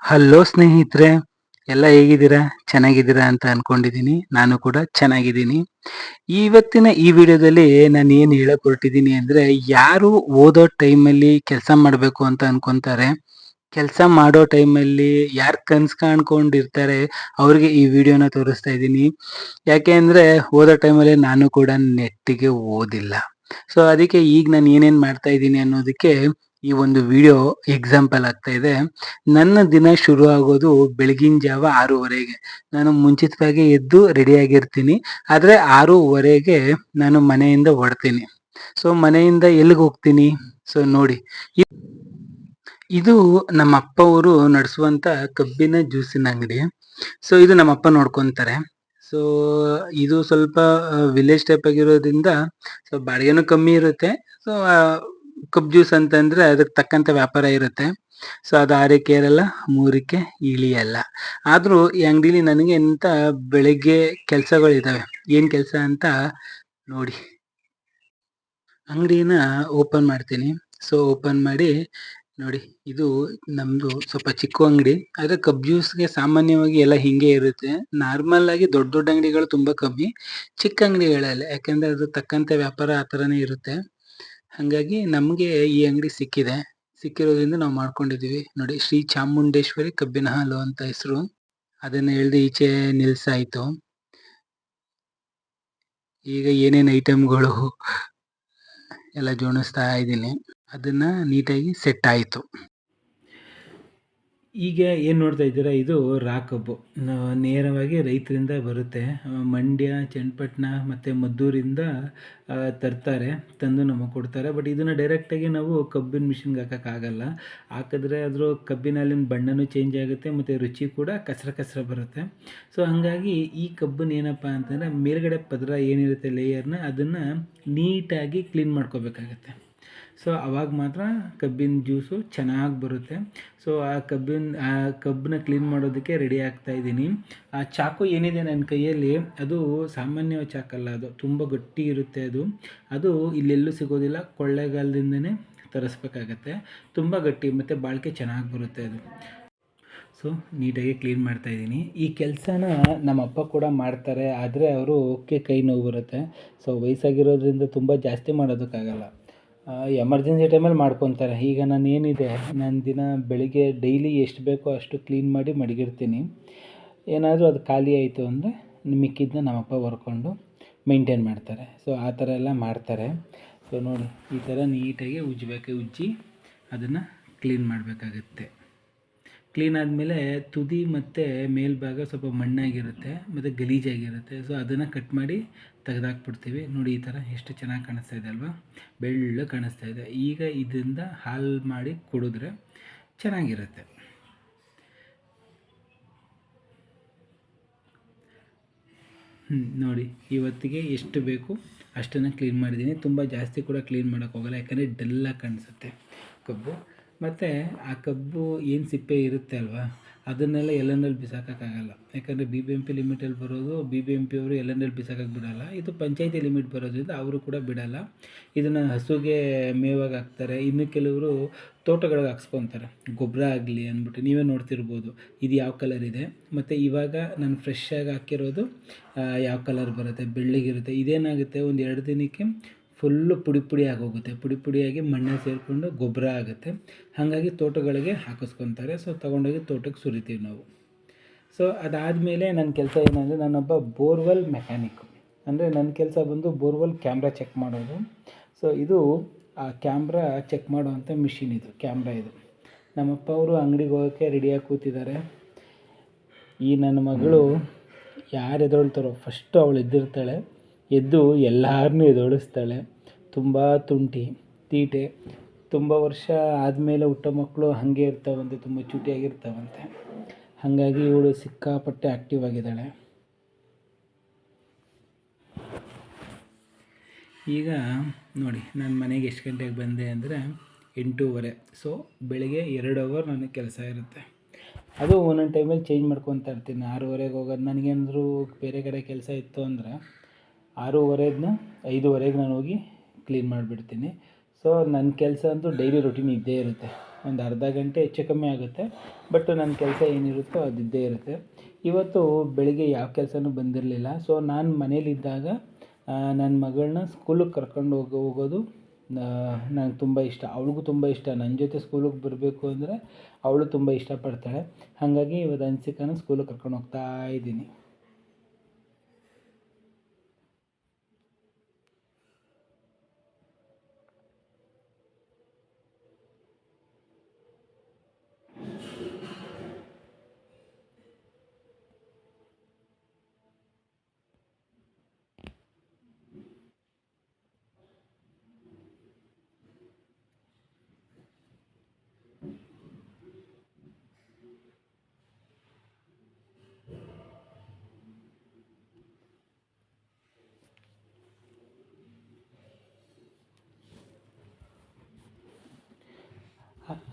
Hello ಸ್ನೇಹಿತರೆ, ಎಲ್ಲ ಹೇಗಿದ್ದೀರಾ? ಚೆನ್ನಾಗಿದ್ದೀರಾ ಅಂತ ಅನ್ಕೊಂಡಿದ್ದೀನಿ. ನಾನು ಕೂಡ ಚೆನ್ನಾಗಿದ್ದೀನಿ. ಇವತ್ತಿನ ಈ ವಿಡಿಯೋದಲ್ಲಿ ನಾನು ಏನು ಹೇಳಕ್ ಹೊರಟಿದ್ದೀನಿ ಅಂದ್ರೆ, ಯಾರು ಓದೋ ಟೈಮಲ್ಲಿ ಕೆಲಸ ಮಾಡಬೇಕು ಅಂತ ಅನ್ಕೊಂತಾರೆ, ಕೆಲಸ ಮಾಡೋ ಟೈಮಲ್ಲಿ ಯಾರು ಕನ್ಸು ಕಾಣ್ಕೊಂಡಿರ್ತಾರೆ, ಅವ್ರಿಗೆ ಈ ವಿಡಿಯೋನ ತೋರಿಸ್ತಾ ಇದ್ದೀನಿ. ಯಾಕೆ ಅಂದ್ರೆ ಓದೋ ಟೈಮಲ್ಲಿ ನಾನು ಕೂಡ ನೆಟ್ಟಿಗೆ ಓದಿಲ್ಲ. ಸೊ ಅದಕ್ಕೆ ಈಗ ನಾನು ಏನೇನು ಮಾಡ್ತಾ ಇದ್ದೀನಿ ಅನ್ನೋದಕ್ಕೆ ಈ ಒಂದು ವಿಡಿಯೋ ಎಕ್ಸಾಂಪಲ್ ಆಗ್ತಾ ಇದೆ. ನನ್ನ ದಿನ ಶುರು ಆಗೋದು ಬೆಳಗಿನ ಜಾವ 6:30ಗೆ. ನಾನು ಮುಂಚಿತವಾಗಿ ಎದ್ದು ರೆಡಿಯಾಗಿರ್ತೀನಿ. ಆದರೆ 6:30ಗೆ ನಾನು ಮನೆಯಿಂದ ಹೊರಡ್ತೀನಿ. ಸೊ ಮನೆಯಿಂದ ಎಲ್ಲಿಗೆ ಹೋಗ್ತೀನಿ? ಸೊ ನೋಡಿ, ಇದು ನಮ್ಮ ಅಪ್ಪ ಅವರು ನಡೆಸುವಂತ ಕಬ್ಬಿನ ಜ್ಯೂಸಿನ ಅಂಗಡಿ. ಸೊ ಇದು ನಮ್ಮ ಅಪ್ಪ ನೋಡ್ಕೊಂತಾರೆ. ಸೊ ಇದು ಸ್ವಲ್ಪ ವಿಲೇಜ್ ಟೈಪ್ ಆಗಿರೋದ್ರಿಂದ ಸೊ ಬಾಡಿಗೆನೂ ಕಮ್ಮಿ ಇರುತ್ತೆ. ಸೊ ಕಬ್ ಜ್ಯೂಸ್ ಅಂತಂದ್ರೆ ಅದಕ್ಕೆ ತಕ್ಕಂತೆ ವ್ಯಾಪಾರ ಇರುತ್ತೆ. ಸೊ ಅದು 6ಕ್ಕೆ ಏರಲ್ಲ, 3ಕ್ಕೆ ಇಳಿಯಲ್ಲ. ಆದ್ರೂ ಈ ಅಂಗಡಿಲಿ ನನಗೆ ಎಂತ ಬೆಳಿಗ್ಗೆ ಕೆಲ್ಸಗಳಿದಾವೆ. ಏನ್ ಕೆಲ್ಸ ಅಂತ ನೋಡಿ. ಅಂಗಡಿನ ಓಪನ್ ಮಾಡ್ತೀನಿ. ಸೊ ಓಪನ್ ಮಾಡಿ ನೋಡಿ, ಇದು ನಮ್ದು ಸ್ವಲ್ಪ ಚಿಕ್ಕ ಅಂಗಡಿ. ಆದ್ರೆ ಕಬ್ ಜ್ಯೂಸ್ಗೆ ಸಾಮಾನ್ಯವಾಗಿ ಎಲ್ಲ ಹಿಂಗೆ ಇರುತ್ತೆ. ನಾರ್ಮಲ್ ಆಗಿ ದೊಡ್ಡ ದೊಡ್ಡ ಅಂಗಡಿಗಳು ತುಂಬಾ ಕಮ್ಮಿ, ಚಿಕ್ಕ ಅಂಗಡಿಗಳಲ್ಲ. ಯಾಕಂದ್ರೆ ಅದ್ರ ತಕ್ಕಂತೆ ವ್ಯಾಪಾರ ಆ ಥರನೇ ಇರುತ್ತೆ. ಹಂಗಾಗಿ ನಮ್ಗೆ ಈ ಅಂಗಡಿ ಸಿಕ್ಕಿದೆ. ಸಿಕ್ಕಿರೋದ್ರಿಂದ ನಾವು ಮಾಡ್ಕೊಂಡಿದೀವಿ. ನೋಡಿ, ಶ್ರೀ ಚಾಮುಂಡೇಶ್ವರಿ ಕಬ್ಬಿನ ಹಾಲು ಅಂತ ಹೆಸರು. ಅದನ್ನ ಎಳ್ದು ಈಚೆ ನಿಲ್ಸಾಯ್ತು. ಈಗ ಏನೇನ್ ಐಟಮ್ಗಳು ಎಲ್ಲ ಜೋಡಿಸ್ತಾ ಇದ್ದೀನಿ. ಅದನ್ನ ನೀಟಾಗಿ ಸೆಟ್ ಆಯ್ತು. ಈಗ ಏನು ನೋಡ್ತಾ ಇದ್ದೀರಾ, ಇದು ರಾ ಕಬ್ಬು. ನೇರವಾಗಿ ರೈತರಿಂದ ಬರುತ್ತೆ. ಮಂಡ್ಯ, ಚನ್ನಪಟ್ಟಣ ಮತ್ತು ಮದ್ದೂರಿಂದ ತರ್ತಾರೆ, ತಂದು ನಮಗೆ ಕೊಡ್ತಾರೆ. ಬಟ್ ಇದನ್ನು ಡೈರೆಕ್ಟಾಗಿ ನಾವು ಕಬ್ಬಿನ ಮಿಷಿನ್ಗೆ ಹಾಕೋಕ್ಕಾಗಲ್ಲ. ಹಾಕಿದ್ರೆ ಅದ್ರ ಕಬ್ಬಿನ ಹಾಲಿನ ಬಣ್ಣನೂ ಚೇಂಜ್ ಆಗುತ್ತೆ ಮತ್ತು ರುಚಿ ಕೂಡ ಕಸ್ರ ಬರುತ್ತೆ. ಸೊ ಹಾಗಾಗಿ ಈ ಕಬ್ಬನ್ನ ಏನಪ್ಪ ಅಂತಂದರೆ, ಮೇಲ್ಗಡೆ ಪದರ ಏನಿರುತ್ತೆ ಲೇಯರ್ನ, ಅದನ್ನು ನೀಟಾಗಿ ಕ್ಲೀನ್ ಮಾಡ್ಕೋಬೇಕಾಗತ್ತೆ. ಸೊ ಅವಾಗ ಮಾತ್ರ ಕಬ್ಬಿನ ಜ್ಯೂಸು ಚೆನ್ನಾಗಿ ಬರುತ್ತೆ. ಸೊ ಆ ಕಬ್ಬನ್ನ ಕ್ಲೀನ್ ಮಾಡೋದಕ್ಕೆ ರೆಡಿ ಆಗ್ತಾ ಇದ್ದೀನಿ. ಆ ಚಾಕು ಏನಿದೆ ನನ್ನ ಕೈಯಲ್ಲಿ, ಅದು ಸಾಮಾನ್ಯ ಚಾಕಲ್ಲ, ಅದು ತುಂಬ ಗಟ್ಟಿ ಇರುತ್ತೆ. ಅದು ಇಲ್ಲೆಲ್ಲೂ ಸಿಗೋದಿಲ್ಲ. ಕೊಳ್ಳೆಗಾಲದಿಂದನೇ ತರಿಸ್ಬೇಕಾಗತ್ತೆ. ತುಂಬ ಗಟ್ಟಿ ಮತ್ತು ಬಾಳಿಕೆ ಚೆನ್ನಾಗಿ ಬರುತ್ತೆ ಅದು. ಸೊ ನೀಟಾಗಿ ಕ್ಲೀನ್ ಮಾಡ್ತಾಯಿದ್ದೀನಿ. ಈ ಕೆಲಸನ ನಮ್ಮ ಅಪ್ಪ ಕೂಡ ಮಾಡ್ತಾರೆ. ಆದರೆ ಅವರು ಕೈ ನೋವು ಬರುತ್ತೆ. ಸೊ ವಯಸ್ಸಾಗಿರೋದ್ರಿಂದ ತುಂಬ ಜಾಸ್ತಿ ಮಾಡೋದಕ್ಕಾಗಲ್ಲ. ಎಮರ್ಜೆನ್ಸಿ ಟೈಮಲ್ಲಿ ಮಾಡ್ಕೊತಾರೆ. ಈಗ ನಾನು ಏನಿದೆ, ನನ್ನ ದಿನ ಬೆಳಿಗ್ಗೆ ಡೈಲಿ ಎಷ್ಟು ಬೇಕೋ ಅಷ್ಟು ಕ್ಲೀನ್ ಮಾಡಿ ಮಡಗಿರ್ತೀನಿ. ಏನಾದರೂ ಅದು ಖಾಲಿ ಆಯಿತು ಅಂದರೆ ಮಿಕ್ಕಿದ್ದನ್ನ ನಮ್ಮಪ್ಪ ಹೊರ್ಕೊಂಡು ಮೇಂಟೈನ್ ಮಾಡ್ತಾರೆ. ಸೊ ಆ ಥರ ಎಲ್ಲ ಮಾಡ್ತಾರೆ. ಸೊ ನೋಡಿ, ಈ ಥರ ನೀಟಾಗಿ ಉಜ್ಜಿ ಅದನ್ನು ಕ್ಲೀನ್ ಮಾಡಬೇಕಾಗತ್ತೆ. ಕ್ಲೀನ್ ಆದಮೇಲೆ ತುದಿ ಮತ್ತು ಮೇಲ್ಭಾಗ ಸ್ವಲ್ಪ ಮಣ್ಣಾಗಿರುತ್ತೆ ಮತ್ತು ಗಲೀಜಾಗಿರುತ್ತೆ. ಸೊ ಅದನ್ನು ಕಟ್ ಮಾಡಿ ತೆಗೆದಾಕ್ಬಿಡ್ತೀವಿ. ನೋಡಿ, ಈ ಥರ ಎಷ್ಟು ಚೆನ್ನಾಗಿ ಕಾಣಿಸ್ತಾ ಇದೆ ಅಲ್ವಾ? ಬೆಳ್ಳಗೆ ಕಾಣಿಸ್ತಾ ಇದೆ. ಈಗ ಇದರಿಂದ ಹಾಲು ಮಾಡಿ ಕುಡಿದ್ರೆ ಚೆನ್ನಾಗಿರುತ್ತೆ. ನೋಡಿ, ಇವತ್ತಿಗೆ ಎಷ್ಟು ಬೇಕು ಅಷ್ಟನ್ನು ಕ್ಲೀನ್ ಮಾಡಿದ್ದೀನಿ. ತುಂಬ ಜಾಸ್ತಿ ಕೂಡ ಕ್ಲೀನ್ ಮಾಡೋಕ್ಕೋಗಲ್ಲ, ಯಾಕಂದರೆ ಡಲ್ಲಾಗಿ ಕಾಣಿಸುತ್ತೆ ಕಬ್ಬು. ಮತ್ತು ಆ ಕಬ್ಬು ಏನು ಸಿಪ್ಪೆ ಇರುತ್ತೆ ಅಲ್ವಾ, ಅದನ್ನೆಲ್ಲ ಎಲ್ಲೆಂದ್ರಲ್ಲಿ ಬಿಸಾಕೋಕ್ಕಾಗಲ್ಲ. ಯಾಕಂದರೆ BBMP ಲಿಮಿಟಲ್ಲಿ ಬರೋದು, BBMP ಅವರು ಎಲ್ಲೆಂದ್ರಲ್ಲಿ ಬಿಸಾಕೋಕ್ಕೆ ಬಿಡೋಲ್ಲ. ಇದು ಪಂಚಾಯತಿ ಲಿಮಿಟ್ ಬರೋದ್ರಿಂದ ಅವರು ಕೂಡ ಬಿಡೋಲ್ಲ. ಇದನ್ನು ಹಸುಗೆ ಮೇವಾಗಿ ಹಾಕ್ತಾರೆ. ಇನ್ನು ಕೆಲವರು ತೋಟಗಳಿಗೆ ಹಾಕ್ಸ್ಕೊತಾರೆ, ಗೊಬ್ಬರ ಆಗಲಿ ಅಂದ್ಬಿಟ್ಟು. ನೀವೇ ನೋಡ್ತಿರ್ಬೋದು ಇದು ಯಾವ ಕಲರ್ ಇದೆ. ಮತ್ತು ಇವಾಗ ನಾನು ಫ್ರೆಶ್ಶಾಗಿ ಹಾಕಿರೋದು ಯಾವ ಕಲರ್ ಬರುತ್ತೆ, ಬೆಳ್ಳಗಿರುತ್ತೆ. ಇದೇನಾಗುತ್ತೆ, ಒಂದು 2 ದಿನಕ್ಕೆ ಫುಲ್ಲು ಪುಡಿ ಆಗೋಗುತ್ತೆ. ಪುಡಿಯಾಗಿ ಮಣ್ಣಲ್ಲಿ ಸೇರಿಕೊಂಡು ಗೊಬ್ಬರ ಆಗುತ್ತೆ. ಹಾಗಾಗಿ ತೋಟಗಳಿಗೆ ಹಾಕಿಸ್ಕೊತಾರೆ. ಸೊ ತೊಗೊಂಡೋಗಿ ತೋಟಕ್ಕೆ ಸುರಿತೀವಿ ನಾವು. ಸೊ ಅದಾದಮೇಲೆ ನನ್ನ ಕೆಲಸ ಏನಂದರೆ, ನಾನೊಬ್ಬ ಬೋರ್ವೆಲ್ ಮೆಕ್ಯಾನಿಕ್ಕು. ಅಂದರೆ ನನ್ನ ಕೆಲಸ ಬಂದು ಬೋರ್ವೆಲ್ ಕ್ಯಾಮ್ರಾ ಚೆಕ್ ಮಾಡೋದು. ಸೊ ಇದು ಆ ಕ್ಯಾಮ್ರಾ ಚೆಕ್ ಮಾಡುವಂಥ ಮಿಷಿನ್, ಇದು ಕ್ಯಾಮ್ರಾ. ಇದು ನಮ್ಮಪ್ಪ ಅವರು ಅಂಗಡಿಗೆ ಹೋಗೋಕ್ಕೆ ರೆಡಿಯಾಗಿ ಕೂತಿದ್ದಾರೆ. ಈ ನನ್ನ ಮಗಳು ಯಾರು ಎದ್ದೇಳ್ತಾರೋ ಫಸ್ಟು ಅವಳು ಎದ್ದಿರ್ತಾಳೆ. ಎದ್ದು ಎಲ್ಲರನ್ನೂ ಎದ್ದೇಳಿಸ್ತಾಳೆ. ತುಂಬ ತುಂಟಿ ತೀಟೆ. ತುಂಬ ವರ್ಷ ಆದಮೇಲೆ ಹುಟ್ಟೋ ಮಕ್ಕಳು ಹಾಗೆ ಇರ್ತಾವಂತೆ, ತುಂಬ ಚೂಟಿಯಾಗಿರ್ತಾವಂತೆ. ಹಾಗಾಗಿ ಇವಳು ಸಿಕ್ಕಾಪಟ್ಟೆ ಆ್ಯಕ್ಟಿವ್ ಆಗಿದ್ದಾಳೆ. ಈಗ ನೋಡಿ, ನಾನು ಮನೆಗೆ ಎಷ್ಟು ಗಂಟೆಗೆ ಬಂದೆ ಅಂದರೆ 8:30. ಸೊ ಬೆಳಗ್ಗೆ 2 ಅವರ್ ನನಗೆ ಕೆಲಸ ಇರುತ್ತೆ. ಅದು ಒಂದೊಂದು ಟೈಮಲ್ಲಿ ಚೇಂಜ್ ಮಾಡ್ಕೊತಾ ಇರ್ತೀನಿ. 6:30ಗೆ ಹೋಗೋದು. ನನಗೇನಾದರೂ ಬೇರೆ ಕಡೆ ಕೆಲಸ ಇತ್ತು ಅಂದರೆ 6:30ನ 5:30ಗೆ ನಾನು ಹೋಗಿ ಕ್ಲೀನ್ ಮಾಡಿಬಿಡ್ತೀನಿ. ಸೊ ನನ್ನ ಕೆಲಸ ಅಂತೂ ಡೈಲಿ ರೊಟೀನ್ ಇದ್ದೇ ಇರುತ್ತೆ. ಒಂದು ಅರ್ಧ ಗಂಟೆ ಹೆಚ್ಚು ಕಮ್ಮಿ ಆಗುತ್ತೆ. ಬಟ್ ನನ್ನ ಕೆಲಸ ಏನಿರುತ್ತೋ ಅದು ಇದ್ದೇ ಇರುತ್ತೆ. ಇವತ್ತು ಬೆಳಿಗ್ಗೆ ಯಾವ ಕೆಲಸನೂ ಬಂದಿರಲಿಲ್ಲ. ಸೊ ನಾನು ಮನೇಲಿದ್ದಾಗ ನನ್ನ ಮಗಳನ್ನ ಸ್ಕೂಲಿಗೆ ಕರ್ಕೊಂಡು ಹೋಗೋದು ನನಗೆ ತುಂಬ ಇಷ್ಟ. ಅವಳಿಗೂ ತುಂಬ ಇಷ್ಟ. ನನ್ನ ಜೊತೆ ಸ್ಕೂಲಿಗೆ ಬರಬೇಕು ಅಂದರೆ ಅವಳು ತುಂಬ ಇಷ್ಟಪಡ್ತಾಳೆ. ಹಾಗಾಗಿ ಇವತ್ತು ಹನ್ಸಿಕಾನ ಸ್ಕೂಲಿಗೆ ಕರ್ಕೊಂಡು ಹೋಗ್ತಾ ಇದ್ದೀನಿ.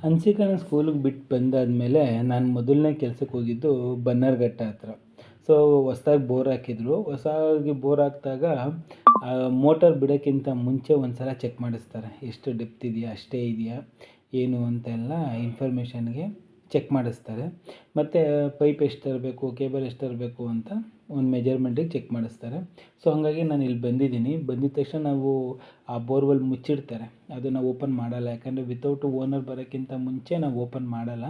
ಹನ್ಸಿಕಾನ ಸ್ಕೂಲಿಗೆ ಬಿಟ್ಟು ಬಂದಾದಮೇಲೆ ನಾನು ಮೊದಲನೇ ಕೆಲ್ಸಕ್ಕೆ ಹೋಗಿದ್ದು ಬನ್ನರ್ಘಟ್ಟ ಹತ್ರ. ಸೊ ಹೊಸ್ದಾಗಿ ಬೋರ್ ಹಾಕಿದ್ರು. ಹೊಸದಾಗಿ ಬೋರ್ ಹಾಕಿದಾಗ ಮೋಟರ್ ಬಿಡೋಕ್ಕಿಂತ ಮುಂಚೆ ಒಂದು ಸಲ ಚೆಕ್ ಮಾಡಿಸ್ತಾರೆ, ಎಷ್ಟು ಡೆಪ್ತ್ ಇದೆಯಾ, ಅಷ್ಟೇ ಇದೆಯಾ ಏನು ಅಂತೆಲ್ಲ ಇನ್ಫಾರ್ಮೇಷನ್ಗೆ ಚೆಕ್ ಮಾಡಿಸ್ತಾರೆ. ಮತ್ತು ಪೈಪ್ ಎಷ್ಟು ತರಬೇಕು, ಕೇಬಲ್ ಎಷ್ಟು ತರಬೇಕು ಅಂತ ಒಂದು ಮೆಜರ್ಮೆಂಟಿಗೆ ಚೆಕ್ ಮಾಡಿಸ್ತಾರೆ. ಸೊ ಹಾಗಾಗಿ ನಾನು ಇಲ್ಲಿ ಬಂದಿದ್ದೀನಿ. ಬಂದಿದ ತಕ್ಷಣ ನಾವು ಆ ಬೋರ್ವೆಲ್ ಮುಚ್ಚಿಡ್ತಾರೆ, ಅದನ್ನು ಓಪನ್ ಮಾಡಲ್ಲ. ಯಾಕಂದರೆ ವಿತೌಟ್ ಓನರ್ ಬರೋಕ್ಕಿಂತ ಮುಂಚೆ ನಾವು ಓಪನ್ ಮಾಡಲ್ಲ.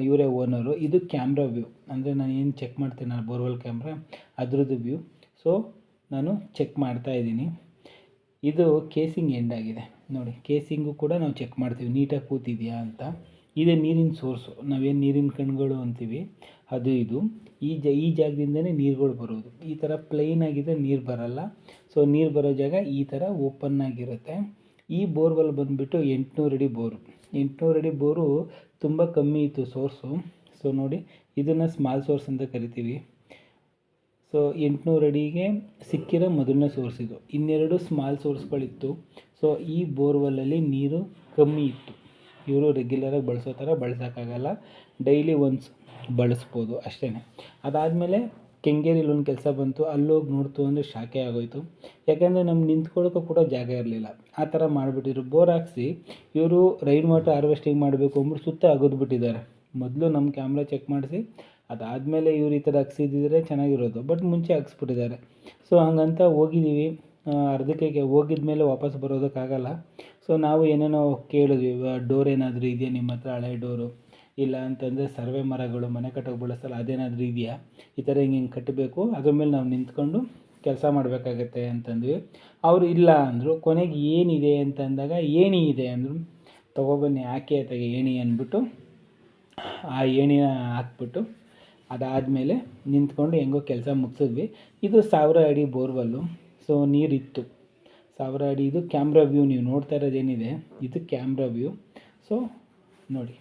ಇವರೇ ಓನರು. ಇದು ಕ್ಯಾಮ್ರಾ ವ್ಯೂ, ಅಂದರೆ ನಾನು ಏನು ಚೆಕ್ ಮಾಡ್ತೀನಲ್ಲ ಬೋರ್ವೆಲ್ ಕ್ಯಾಮ್ರಾ, ಅದ್ರದ್ದು ವ್ಯೂ. ಸೊ ನಾನು ಚೆಕ್ ಮಾಡ್ತಾಯಿದ್ದೀನಿ. ಇದು ಕೇಸಿಂಗ್ ಎಂಡ್ ಆಗಿದೆ ನೋಡಿ. ಕೇಸಿಂಗು ಕೂಡ ನಾವು ಚೆಕ್ ಮಾಡ್ತೀವಿ ನೀಟಾಗಿ ಕೂತಿದೆಯಾ ಅಂತ. ಇದೇ ನೀರಿನ ಸೋರ್ಸು, ನಾವೇನು ನೀರಿನ ಕಣ್ಗಳು ಅಂತೀವಿ ಅದು ಇದು. ಈ ಜಾಗದಿಂದನೇ ನೀರುಗಳು ಬರೋದು. ಈ ಥರ ಪ್ಲೈನ್ ಆಗಿದ್ದರೆ ನೀರು ಬರೋಲ್ಲ. ಸೊ ನೀರು ಬರೋ ಜಾಗ ಈ ಥರ ಓಪನ್ ಆಗಿರುತ್ತೆ. ಈ ಬೋರ್ವೆಲ್ ಬಂದುಬಿಟ್ಟು 800 ಅಡಿ ಬೋರು. 800 ಅಡಿ ಬೋರು ತುಂಬ ಕಮ್ಮಿ ಇತ್ತು ಸೋರ್ಸು. ಸೊ ನೋಡಿ, ಇದನ್ನು ಸ್ಮಾಲ್ ಸೋರ್ಸ್ ಅಂತ ಕರಿತೀವಿ. ಸೊ 800 ಅಡಿಗೆ ಸಿಕ್ಕಿರೋ ಮೊದಲನೇ ಸೋರ್ಸ್ ಇದು. ಇನ್ನೆರಡು ಸ್ಮಾಲ್ ಸೋರ್ಸ್ಗಳಿತ್ತು. ಸೊ ಈ ಬೋರ್ವೆಲ್ಲಲ್ಲಿ ನೀರು ಕಮ್ಮಿ ಇತ್ತು. ಇವರು ರೆಗ್ಯುಲರಾಗಿ ಬಳಸೋ ಥರ ಬಳಸೋಕ್ಕಾಗಲ್ಲ, ಡೈಲಿ ಒನ್ಸ್ ಬಳಸ್ಬೋದು ಅಷ್ಟೇ. ಅದಾದಮೇಲೆ ಕೆಂಗೇರಿಲಿ ಒಂದು ಕೆಲಸ ಬಂತು. ಅಲ್ಲೋಗಿ ನೋಡ್ತು ಅಂದರೆ ಶಾಖೆ ಆಗೋಯಿತು. ಯಾಕೆಂದರೆ ನಮ್ಗೆ ನಿಂತ್ಕೊಳ್ಳೋಕ್ಕೂ ಕೂಡ ಜಾಗ ಇರಲಿಲ್ಲ. ಆ ಥರ ಮಾಡಿಬಿಟ್ಟಿದ್ರು. ಬೋರ್ ಹಾಕ್ಸಿ ಇವರು ರೈನ್ ವಾಟರ್ ಹಾರ್ವೆಸ್ಟಿಂಗ್ ಮಾಡಬೇಕು ಅಂದ್ಬಿಟ್ಟು ಸುತ್ತ ಅಗದ್ಬಿಟ್ಟಿದ್ದಾರೆ. ಮೊದಲು ನಮ್ಮ ಕ್ಯಾಮ್ರಾ ಚೆಕ್ ಮಾಡಿಸಿ ಅದಾದಮೇಲೆ ಇವ್ರು ಈ ಥರ ಹಾಕ್ಸಿದ್ದಿದ್ರೆ ಚೆನ್ನಾಗಿರೋದು. ಬಟ್ ಮುಂಚೆ ಹಾಕ್ಸ್ಬಿಟ್ಟಿದ್ದಾರೆ. ಸೊ ಹಂಗಂತ ಹೋಗಿದ್ದೀವಿ. ಅರ್ಧಕ್ಕೆ ಹೋಗಿದ ಮೇಲೆ ವಾಪಸ್ ಬರೋದಕ್ಕಾಗಲ್ಲ. ಸೊ ನಾವು ಏನೇನೋ ಕೇಳಿದ್ವಿ, ಡೋರ್ ಏನಾದರೂ ಇದೆಯಾ ನಿಮ್ಮ ಹತ್ರ, ಹಳೆ ಡೋರು, ಇಲ್ಲ ಅಂತಂದರೆ ಸರ್ವೆ ಮರಗಳು ಮನೆ ಕಟ್ಟೋಕೆ ಬಳಸಲ್ಲ ಅದೇನಾದರೂ ಇದೆಯಾ, ಈ ಥರ ಹಿಂಗೆ ಕಟ್ಟಬೇಕು, ಅದ್ರ ಮೇಲೆ ನಾವು ನಿಂತ್ಕೊಂಡು ಕೆಲಸ ಮಾಡಬೇಕಾಗತ್ತೆ ಅಂತಂದ್ವಿ. ಅವರು ಇಲ್ಲ ಅಂದರು. ಕೊನೆಗೆ ಏನಿದೆ ಅಂತಂದಾಗ ಏಣಿ ಇದೆ ಅಂದರು. ತೊಗೊಬನ್ನಿ ಹಾಕಿ ಆತಗೆ ಏಣಿ ಅಂದ್ಬಿಟ್ಟು ಆ ಏಣಿನ ಹಾಕ್ಬಿಟ್ಟು ಅದಾದಮೇಲೆ ನಿಂತ್ಕೊಂಡು ಹೆಂಗೋ ಕೆಲಸ ಮುಗಿಸಿದ್ವಿ. ಇದು 1000 ಅಡಿ ಬೋರ್ವೆಲ್ಲು. ಸೊ ನೀರಿತ್ತು 1000 ಅಡಿ. ಇದು ಕ್ಯಾಮ್ರಾ ವ್ಯೂ, ನೀವು ನೋಡ್ತಾ ಇರೋದೇನಿದೆ ಇದು ಕ್ಯಾಮ್ರಾ ವ್ಯೂ. ಸೊ ನೋಡಿ,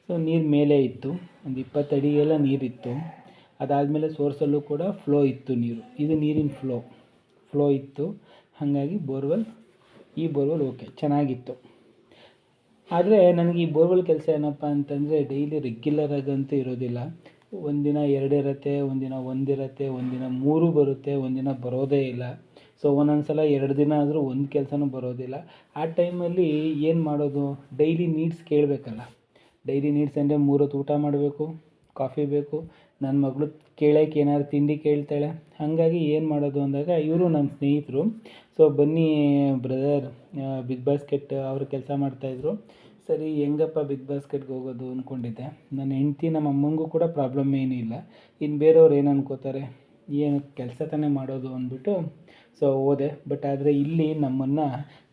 ಸೊ ನೀರು ಮೇಲೆ ಇತ್ತು, ಒಂದು 20 ಅಡಿಗೆಲ್ಲ ನೀರಿತ್ತು. ಅದಾದಮೇಲೆ ಸೋರ್ಸಲ್ಲೂ ಕೂಡ ಫ್ಲೋ ಇತ್ತು ನೀರು. ಇದು ನೀರಿನ ಫ್ಲೋ ಇತ್ತು. ಹಾಗಾಗಿ ಈ ಬೋರ್ವೆಲ್ ಓಕೆ ಚೆನ್ನಾಗಿತ್ತು. ಆದರೆ ನನಗೆ ಈ ಬೋರ್ವೆಲ್ ಕೆಲಸ ಏನಪ್ಪ ಅಂತಂದರೆ ಡೈಲಿ ರೆಗ್ಯುಲರಾಗಂತೂ ಇರೋದಿಲ್ಲ. ಒಂದಿನ 2 ಇರುತ್ತೆ, ಒಂದಿನ 1 ಇರುತ್ತೆ, ಒಂದಿನ 3 ಬರುತ್ತೆ, ಒಂದಿನ ಬರೋದೇ ಇಲ್ಲ. ಸೊ ಒಂದೊಂದು ಸಲ 2 ದಿನ ಆದರೂ ಒಂದು ಕೆಲಸನೂ ಬರೋದಿಲ್ಲ. ಆ ಟೈಮಲ್ಲಿ ಏನು ಮಾಡೋದು, ಡೈಲಿ ನೀಡ್ಸ್ ಕೇಳಬೇಕಲ್ಲ. ಡೈಲಿ ನೀಡ್ಸ್ ಅಂದರೆ 3 ಹೊತ್ತು ಊಟ ಮಾಡಬೇಕು, ಕಾಫಿ ಬೇಕು, ನನ್ನ ಮಗಳು ಕೇಳೋಕ್ಕೆ ಏನಾದ್ರು ತಿಂಡಿ ಕೇಳ್ತಾಳೆ. ಹಾಗಾಗಿ ಏನು ಮಾಡೋದು ಅಂದಾಗ ಇವರು ನನ್ನ ಸ್ನೇಹಿತರು. ಸೊ ಬನ್ನಿ ಬ್ರದರ್, ಬಿಗ್ ಬಾಸ್ಕೆಟ್ ಅವರು ಕೆಲಸ ಮಾಡ್ತಾಯಿದ್ರು. ಸರಿ ಹೆಂಗಪ್ಪ ಬಿಗ್ ಬಾಸ್ಕೆಟ್ಗೆ ಹೋಗೋದು ಅಂದ್ಕೊಂಡಿದ್ದೆ. ನನ್ನ ಹೆಂಡ್ತಿ ನಮ್ಮ ಅಮ್ಮಂಗೂ ಕೂಡ ಪ್ರಾಬ್ಲಮ್ ಏನೂ ಇಲ್ಲ. ಇನ್ನು ಬೇರೆಯವ್ರು ಏನು ಅನ್ಕೋತಾರೆ, ಏನು ಕೆಲಸ ತಾನೇ ಮಾಡೋದು ಅಂದ್ಬಿಟ್ಟು ಸೊ ಹೋದೆ. ಬಟ್ ಆದರೆ ಇಲ್ಲಿ ನಮ್ಮನ್ನು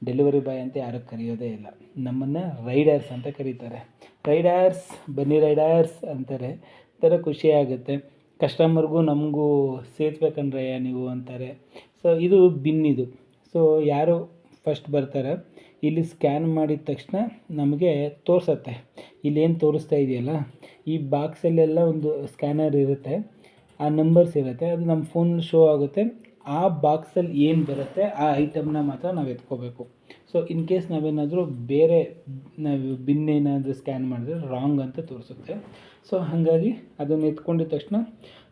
ಡೆಲಿವರಿ ಬಾಯ್ ಅಂತ ಯಾರೂ ಕರೆಯೋದೇ ಇಲ್ಲ. ನಮ್ಮನ್ನು ರೈಡರ್ಸ್ ಅಂತ ಕರೀತಾರೆ. ರೈಡರ್ಸ್ ಬನ್ನಿ ರೈಡರ್ಸ್ ಅಂತಾರೆ. ಒಂಥರ ಖುಷಿಯಾಗುತ್ತೆ. ಕಸ್ಟಮರ್ಗೂ ನಮಗೂ ಸೇರಿಸ್ಬೇಕಂದ್ರಯ್ಯ ನೀವು ಅಂತಾರೆ. ಸೊ ಇದು ಬಿನ್ನಿದು. ಸೊ ಯಾರು ಫಸ್ಟ್ ಬರ್ತಾರೆ ಇಲ್ಲಿ ಸ್ಕ್ಯಾನ್ ಮಾಡಿದ ತಕ್ಷಣ ನಮಗೆ ತೋರಿಸುತ್ತೆ. ಇಲ್ಲೇನು ತೋರಿಸ್ತಾ ಇದೆಯಲ್ಲ ಈ ಬಾಕ್ಸಲ್ಲೆಲ್ಲ ಒಂದು ಸ್ಕ್ಯಾನರ್ ಇರುತ್ತೆ, ಆ ನಂಬರ್ಸ್ ಇರುತ್ತೆ, ಅದು ನಮ್ಮ ಫೋನ್ ಶೋ ಆಗುತ್ತೆ. ಆ ಬಾಕ್ಸಲ್ಲಿ ಏನು ಬರುತ್ತೆ ಆ ಐಟಮ್ನ ಮಾತ್ರ ನಾವು ಎತ್ಕೋಬೇಕು. ಸೊ ಇನ್ ಕೇಸ್ ನಾವೇನಾದರೂ ಬೇರೆ ನಾವು ಬಿನ್ ಏನಾದರೂ ಸ್ಕ್ಯಾನ್ ಮಾಡಿದ್ರೆ ರಾಂಗ್ ಅಂತ ತೋರಿಸುತ್ತೆ. ಸೊ ಹಾಗಾಗಿ ಅದನ್ನು ಎತ್ಕೊಂಡಿದ ತಕ್ಷಣ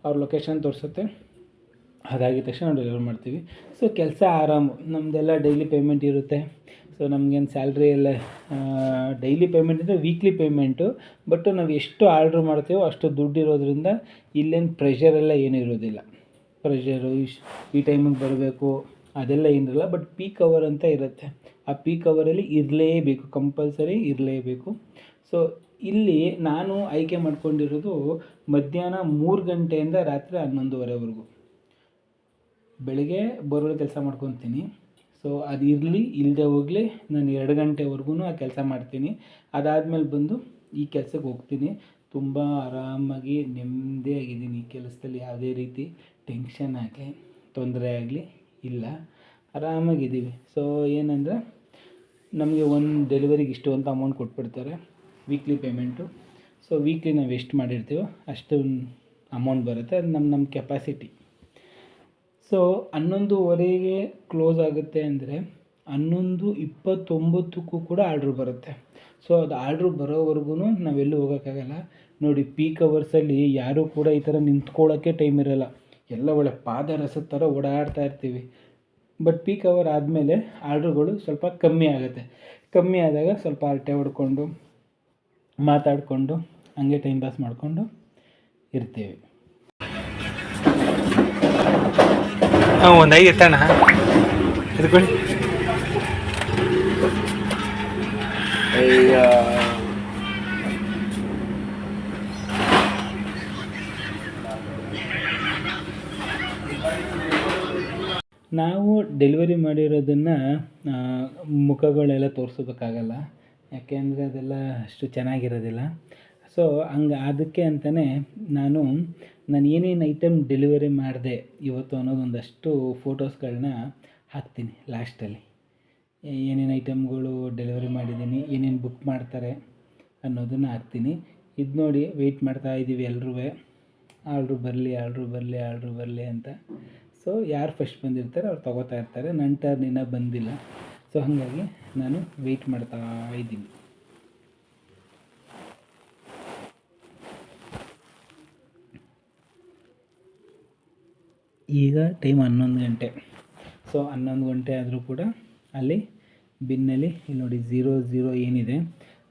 ಅವ್ರ ಲೊಕೇಶನ್ ತೋರಿಸುತ್ತೆ. ಅದಾಗಿದ ತಕ್ಷಣ ನಾವು ಡೆಲಿವರ್ ಮಾಡ್ತೀವಿ. ಸೊ ಕೆಲಸ ಆರಾಮು, ನಮ್ಮದೆಲ್ಲ ಡೈಲಿ ಪೇಮೆಂಟ್ ಇರುತ್ತೆ. ಸೊ ನಮಗೇನು ಸ್ಯಾಲ್ರಿ ಎಲ್ಲ ಡೈಲಿ ಪೇಮೆಂಟ್ ಅಂದರೆ ವೀಕ್ಲಿ ಪೇಮೆಂಟು. ಬಟ್ ನಾವು ಎಷ್ಟು ಆರ್ಡ್ರ್ ಮಾಡ್ತೀವೋ ಅಷ್ಟು ದುಡ್ಡು ಇರೋದ್ರಿಂದ ಇಲ್ಲೇನು ಪ್ರೆಷರೆಲ್ಲ ಏನೂ ಇರೋದಿಲ್ಲ. ಪ್ರೆಷರು ಈ ಟೈಮಿಗೆ ಬರಬೇಕು ಅದೆಲ್ಲ ಏನಿರಲ್ಲ. ಬಟ್ ಪೀಕ್ ಅವರ್ ಅಂತ ಇರುತ್ತೆ. ಆ ಪೀಕ್ ಅವರಲ್ಲಿ ಇರಲೇಬೇಕು, ಕಂಪಲ್ಸರಿ ಇರಲೇಬೇಕು. ಸೊ ಇಲ್ಲಿ ನಾನು ಆಯ್ಕೆ ಮಾಡ್ಕೊಂಡಿರೋದು ಮಧ್ಯಾಹ್ನ 3 ಗಂಟೆಯಿಂದ ರಾತ್ರಿ 11:30ವರೆಗೂ. ಬೆಳಗ್ಗೆ ಬೋರ್ವೆಲ್ ಕೆಲಸ ಮಾಡ್ಕೊತೀನಿ. ಸೊ ಅದು ಇರಲಿ ಇಲ್ಲದೆ ಹೋಗಲಿ, ನಾನು 2 ಗಂಟೆವರೆಗೂ ಆ ಕೆಲಸ ಮಾಡ್ತೀನಿ. ಅದಾದಮೇಲೆ ಬಂದು ಈ ಕೆಲಸಕ್ಕೆ ಹೋಗ್ತೀನಿ. ತುಂಬ ಆರಾಮಾಗಿ ನೆಮ್ಮದಿಯಾಗಿದ್ದೀನಿ. ಈ ಕೆಲಸದಲ್ಲಿ ಯಾವುದೇ ರೀತಿ ಟೆನ್ಷನ್ ಆಗಲಿ ತೊಂದರೆ ಆಗಲಿ ಇಲ್ಲ, ಆರಾಮಾಗಿದ್ದೀವಿ. ಸೊ ಏನಂದರೆ ನಮಗೆ ಒಂದು ಡೆಲಿವರಿಗೆ ಇಷ್ಟು ಅಂತ ಅಮೌಂಟ್ ಕೊಟ್ಬಿಡ್ತಾರೆ, ವೀಕ್ಲಿ ಪೇಮೆಂಟು. ಸೊ ವೀಕ್ಲಿ ನಾವು ಎಷ್ಟು ಮಾಡಿರ್ತೀವೋ ಅಷ್ಟು ಅಮೌಂಟ್ ಬರುತ್ತೆ. ಅದು ನಮ್ಮ ಕೆಪಾಸಿಟಿ. ಸೊ 11:30ಗೆ ಕ್ಲೋಸ್ ಆಗುತ್ತೆ ಅಂದರೆ 11:29ಕ್ಕೂ ಕೂಡ ಆರ್ಡ್ರ್ ಬರುತ್ತೆ. ಸೊ ಅದು ಆರ್ಡ್ರ್ ಬರೋವರೆಗೂ ನಾವೆಲ್ಲೂ ಹೋಗೋಕ್ಕಾಗಲ್ಲ. ನೋಡಿ, ಪೀಕ್ ಅವರ್ಸಲ್ಲಿ ಯಾರೂ ಕೂಡ ಈ ಥರ ನಿಂತ್ಕೊಳ್ಳೋಕ್ಕೆ ಟೈಮ್ ಇರೋಲ್ಲ. ಎಲ್ಲ ಒಳ್ಳೆ ಪಾದರಸದ ಥರ ಓಡಾಡ್ತಾ ಇರ್ತೀವಿ. ಬಟ್ ಪೀಕ್ ಅವರ್ ಆದಮೇಲೆ ಆರ್ಡ್ರುಗಳು ಸ್ವಲ್ಪ ಕಮ್ಮಿ ಆಗುತ್ತೆ. ಕಮ್ಮಿ ಆದಾಗ ಸ್ವಲ್ಪ ಹರಟೆ ಹೊಡ್ಕೊಂಡು ಮಾತಾಡಿಕೊಂಡು ಹಂಗೆ ಟೈಮ್ ಪಾಸ್ ಮಾಡಿಕೊಂಡು ಇರ್ತೀವಿ. ಒಂದು 5 ಎತ್ತಣ್ಣ ಎದ್ಕೊಳ್ಳಿ. ನಾವು ಡೆಲಿವರಿ ಮಾಡಿರೋದನ್ನು ಮುಖಗಳೆಲ್ಲ ತೋರಿಸೋದಕ್ಕಾಗಲ್ಲ, ಯಾಕೆಂದರೆ ಅದೆಲ್ಲ ಅಷ್ಟು ಚೆನ್ನಾಗಿರೋದಿಲ್ಲ. ಸೊ ಅದಕ್ಕೆ ಅಂತಲೇ ನಾನು ಏನೇನು ಐಟಮ್ ಡೆಲಿವರಿ ಮಾಡಿದೆ ಇವತ್ತು ಅನ್ನೋದೊಂದಷ್ಟು ಫೋಟೋಸ್ಗಳನ್ನ ಹಾಕ್ತೀನಿ ಲಾಸ್ಟಲ್ಲಿ. ಏನೇನು ಐಟಮ್ಗಳು ಡೆಲಿವರಿ ಮಾಡಿದ್ದೀನಿ, ಏನೇನು ಬುಕ್ ಮಾಡ್ತಾರೆ ಅನ್ನೋದನ್ನು ಹಾಕ್ತೀನಿ. ಇದು ನೋಡಿ, ವೆಯ್ಟ್ ಮಾಡ್ತಾ ಇದ್ದೀವಿ ಎಲ್ಲರೂ, ಆರ್ಡ್ರು ಬರಲಿ ಅಂತ. ಸೊ ಯಾರು ಫಸ್ಟ್ ಬಂದಿರ್ತಾರೆ ಅವ್ರು ತೊಗೋತಾ ಇರ್ತಾರೆ. ನನ್ನ ಟರ್ನ್ ಇನ್ನೂ ಬಂದಿಲ್ಲ. ಸೊ ಹಾಗಾಗಿ ನಾನು ವೆಯ್ಟ್ ಮಾಡ್ತಾ ಇದ್ದೀನಿ. ಈಗ ಟೈಮ್ 11 ಗಂಟೆ. ಸೊ 11 ಗಂಟೆ ಆದರೂ ಕೂಡ ಅಲ್ಲಿ ಬಿನ್ನಲ್ಲಿ ಇಲ್ಲಿ ನೋಡಿ 00 ಏನಿದೆ,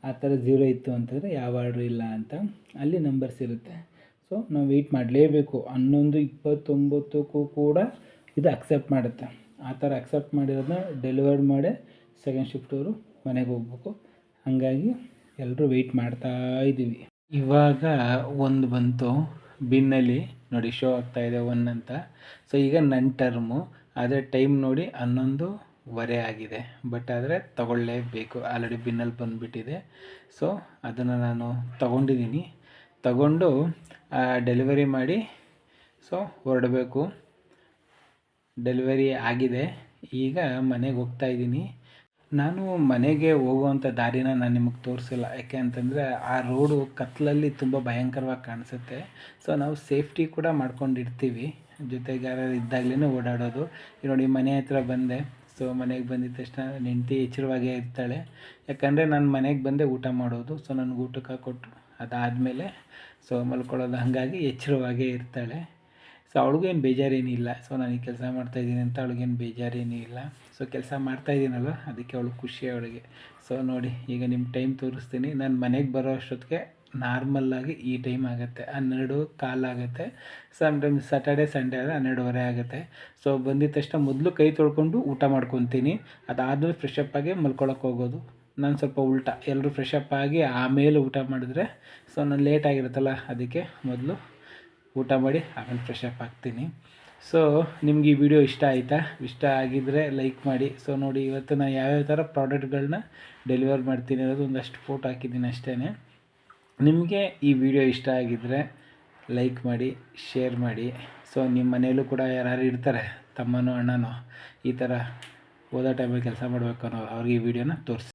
ಆ ಥರ 0 ಇತ್ತು ಅಂತಂದರೆ ಯಾವ ಆರ್ಡ್ರು ಇಲ್ಲ ಅಂತ ಅಲ್ಲಿ ನಂಬರ್ಸ್ ಇರುತ್ತೆ. ಸೊ ನಾವು ವೆಯ್ಟ್ ಮಾಡಲೇಬೇಕು. 11:29ಕ್ಕೂ ಕೂಡ ಇದು ಅಕ್ಸೆಪ್ಟ್ ಮಾಡುತ್ತೆ. ಆ ಥರ ಅಕ್ಸೆಪ್ಟ್ ಮಾಡಿರೋದನ್ನ ಡೆಲಿವರ್ ಮಾಡೇ ಸೆಕೆಂಡ್ ಶಿಫ್ಟವರು ಮನೆಗೆ ಹೋಗ್ಬೇಕು. ಹಾಗಾಗಿ ಎಲ್ಲರೂ ವೆಯ್ಟ್ ಮಾಡ್ತಾ ಇದ್ದೀವಿ. ಇವಾಗ ಒಂದು ಬಂತು ಬಿನ್ನಲ್ಲಿ ನೋಡಿ, ಶೋ ಆಗ್ತಾಯಿದೆ 1 ಅಂತ. ಸೊ ಈಗ ನನ್ನ ಟರ್ಮು, ಆದರೆ ಟೈಮ್ ನೋಡಿ 11:15 ಆಗಿದೆ. ಬಟ್ ಆದರೆ ತಗೊಳ್ಳೇಬೇಕು, ಆಲ್ರೆಡಿ ಬಿನ್ನಲ್ಲಿ ಬಂದುಬಿಟ್ಟಿದೆ. ಸೊ ಅದನ್ನು ನಾನು ತಗೊಂಡು ಡೆಲಿವರಿ ಮಾಡಿ ಸೊ ಹೊರಡಬೇಕು. ಡೆಲಿವರಿ ಆಗಿದೆ. ಈಗ ಮನೆಗೆ ಹೋಗ್ತಾಯಿದ್ದೀನಿ. ನಾನು ಮನೆಗೆ ಹೋಗುವಂಥ ದಾರಿನ ನಾನು ನಿಮಗೆ ತೋರಿಸಿಲ್ಲ, ಯಾಕೆ ಅಂತಂದರೆ ಆ ರೋಡು ಕತ್ತಲಲ್ಲಿ ತುಂಬ ಭಯಂಕರವಾಗಿ ಕಾಣಿಸುತ್ತೆ. ಸೊ ನಾವು ಸೇಫ್ಟಿ ಕೂಡ ಮಾಡ್ಕೊಂಡಿರ್ತೀವಿ, ಜೊತೆಗೆ ಯಾರು ಇದ್ದಾಗಲೇ ಓಡಾಡೋದು. ನೋಡಿ, ಮನೆ ಹತ್ರ ಬಂದೆ. ಸೊ ಮನೆಗೆ ಬಂದಿದ್ದ ತಕ್ಷಣ ನನ್ನ ಹೆಂಡತಿ ಎಚ್ಚರವಾಗೇ ಇರ್ತಾಳೆ, ಯಾಕಂದರೆ ನಾನು ಮನೆಗೆ ಬಂದೆ ಊಟ ಮಾಡೋದು. ಸೊ ನನಗೆ ಊಟಕ್ಕೆ ಕೊಟ್ಟು ಅದಾದಮೇಲೆ ಸೊ ಮಲ್ಕೊಳ್ಳೋದು, ಹಾಗಾಗಿ ಎಚ್ಚರವಾಗೇ ಇರ್ತಾಳೆ. ಸೊ ಅವಳಿಗೇನು ಬೇಜಾರೇನಿಲ್ಲ. ಸೊ ನಾನು ಈ ಕೆಲಸ ಮಾಡ್ತಾಯಿದ್ದೀನಿ ಅಂತ ಅವಳಿಗೇನು ಬೇಜಾರೇನೂ ಇಲ್ಲ. ಸೊ ಕೆಲಸ ಮಾಡ್ತಾಯಿದ್ದೀನಲ್ವ, ಅದಕ್ಕೆ ಅವಳಿಗೆ ಖುಷಿ ಅವಳಿಗೆ. ಸೊ ನೋಡಿ, ಈಗ ನಿಮ್ಮ ಟೈಮ್ ತೋರಿಸ್ತೀನಿ. ನಾನು ಮನೆಗೆ ಬರೋ ಅಷ್ಟೊತ್ತಿಗೆ ನಾರ್ಮಲ್ಲಾಗಿ ಈ ಟೈಮ್ ಆಗುತ್ತೆ, 12:15 ಆಗುತ್ತೆ. ಸಮ್ಟೈಮ್ಸ್ ಸ್ಯಾಟರ್ಡೆ ಸಂಡೇ ಆದರೆ 12:15 ಆಗುತ್ತೆ. ಸೊ ಬಂದಿದ್ದ ತಕ್ಷಣ ಮೊದಲು ಕೈ ತೊಳ್ಕೊಂಡು ಊಟ ಮಾಡ್ಕೊತೀನಿ. ಅದಾದಮೇಲೆ ಫ್ರೆಶಪ್ ಆಗಿ ಮಲ್ಕೊಳಕ್ಕೆ ಹೋಗೋದು. ನಾನು ಸ್ವಲ್ಪ ಉಲ್ಟಾ, ಎಲ್ಲರೂ ಫ್ರೆಶಪ್ ಆಗಿ ಆಮೇಲೆ ಊಟ ಮಾಡಿದ್ರೆ ಸೊ ನಾನು ಲೇಟಾಗಿರುತ್ತಲ್ಲ, ಅದಕ್ಕೆ ಮೊದಲು ಊಟ ಮಾಡಿ ಆಮೇಲೆ ಫ್ರೆಶಪ್ ಆಗ್ತೀನಿ. ಸೊ ನಿಮ್ಗೆ ಈ ವಿಡಿಯೋ ಇಷ್ಟ ಆಯಿತಾ? ಇಷ್ಟ ಆಗಿದ್ದರೆ ಲೈಕ್ ಮಾಡಿ. ಸೊ ನೋಡಿ, ಇವತ್ತು ನಾನು ಯಾವ್ಯಾವ ಥರ ಪ್ರಾಡಕ್ಟ್ಗಳನ್ನ ಡೆಲಿವರ್ ಮಾಡ್ತೀನಿ ಅನ್ನೋದು ಒಂದಷ್ಟು ಫೋಟೋ ಹಾಕಿದ್ದೀನಿ ಅಷ್ಟೇ. ನಿಮಗೆ ಈ ವಿಡಿಯೋ ಇಷ್ಟ ಆಗಿದ್ದರೆ ಲೈಕ್ ಮಾಡಿ, ಶೇರ್ ಮಾಡಿ. ಸೊ ನಿಮ್ಮ ಮನೆಯಲ್ಲೂ ಕೂಡ ಯಾರು ಇರ್ತಾರೆ, ತಮ್ಮನೋ ಅಣ್ಣನೋ ಈ ಥರ ಓದೋ ಟೈಮಲ್ಲಿ ಕೆಲಸ ಮಾಡಬೇಕು ಅನ್ನೋ ಅವ್ರಿಗೆ ಈ ವಿಡಿಯೋನ ತೋರಿಸಿ.